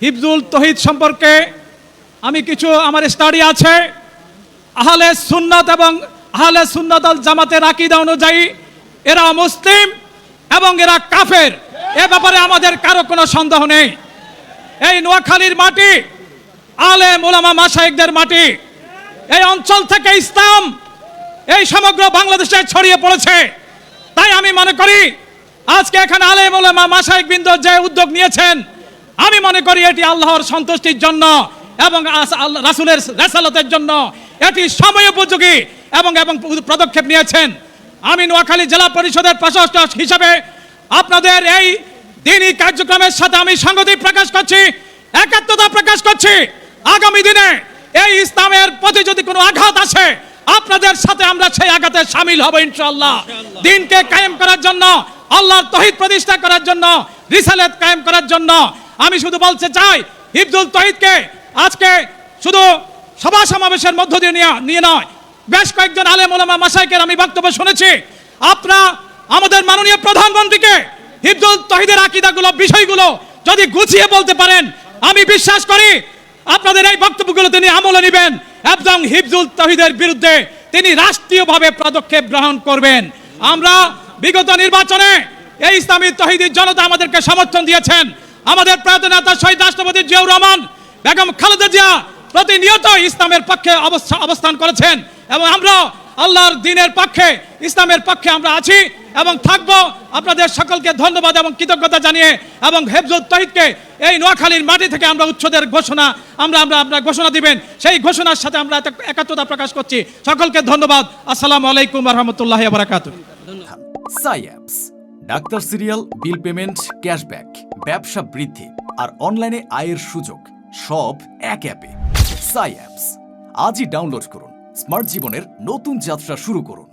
হিফজুল তৌহিদ সম্পর্কে আমি কিছু আমার স্টাডি আছে। আহলে সুন্নাত এবং আহলে সুন্নাত আল জামাতের আকীদা অনুযায়ী এরা মুসলিম এবং এরা কাফের, এ ব্যাপারে আমাদের কারো কোনো সন্দেহ নেই। এই নোয়াখালীর মাটি আলেম ওলামা মাশায়েখদের মাটি। এই অঞ্চল থেকে ইসলাম এই সমগ্র বাংলাদেশে ছড়িয়ে পড়েছে। তাই আমি মনে করি আজকে এখানে আলেম ওলামা মাশায়েখবৃন্দ যে উদ্যোগ নিয়েছেন, আমি মনে করি এটি আল্লাহর সন্তুষ্টির জন্য এবং রাসূলের রিসালাতের জন্য এটি সময়োপযোগী এবং পদক্ষেপ নিয়েছেন। আমি নোয়াখালী জেলা পরিষদের প্রশাসক হিসেবে আপনাদের এই দ্বীনি কার্যক্রমের সাথে আমি সংহতি প্রকাশ করছি, একাত্মতা প্রকাশ করছি। আগামী দিনে এই ইসলামের প্রতি যদি কোনো আঘাত আসে, আপনাদের সাথে আমরা সেই আঘাতে শামিল হব ইনশাআল্লাহ। দ্বীনকে কায়েম করার জন্য, আল্লাহর তৌহিদ প্রতিষ্ঠা করার জন্য, রিসালাত কায়েম করার জন্য আমি শুধু বলতে চাই, হিফজুল তৌহিদকে আজকে শুধু সভা সমাবেশের মধ্য দিয়ে নিয়ে নয়, বেশ কয়েকজন আলেম ওলামা মাশায়েখের আমি বক্তব্য শুনেছি। আপনারা আমাদের মাননীয় প্রধানমন্ত্রীকে হিফজুল তৌহিদের আকীদাগুলো, বিষয়গুলো যদি গুছিয়ে বলতে পারেন, আমি বিশ্বাস করি আপনাদের এই বক্তব্যগুলো তিনি আমলে নেবেন এবং হিফজুল তৌহিদের বিরুদ্ধে তিনি রাষ্ট্রীয়ভাবে পদক্ষেপ গ্রহণ করবেন। আমরা বিগত নির্বাচনে এই ইসলামী তৌহিদি জনতা আমাদেরকে সমর্থন দিয়েছেন। আমাদের প্রয়াত নেতা শহীদ রাষ্ট্রপতি জিয়াউর রহমান, বেগম খালেদা জিয়া প্রতিনিয়ত ইসলামের পক্ষে অবস্থান করেছেন এবং আমরা আল্লাহর দ্বীনের পক্ষে, ইসলামের পক্ষে আমরা আছি এবং থাকব। আপনাদের সকলকে ধন্যবাদ এবং কৃতজ্ঞতা জানিয়ে এবং হিফজুল তৌহিদকে এই নোয়াখালীর মাটি থেকে আমরা উচ্ছেদের ঘোষণা আমরা ঘোষণা দিবেন, সেই ঘোষণার সাথে আমরা একাত্মতা প্রকাশ করছি। সকলকে ধন্যবাদ। আসসালামু আলাইকুম ওয়া রাহমাতুল্লাহি ওয়া বারাকাতুহু। সাইঅ্যাপস, doctor serial, bill payment, cashback, ব্যবসা বৃদ্ধি আর অনলাইনে আয়ের সুযোগ সব এক অ্যাপে। সাইঅ্যাপস, আজই ডাউনলোড করুন। স্মার্ট জীবনের নতুন যাত্রা শুরু করুন।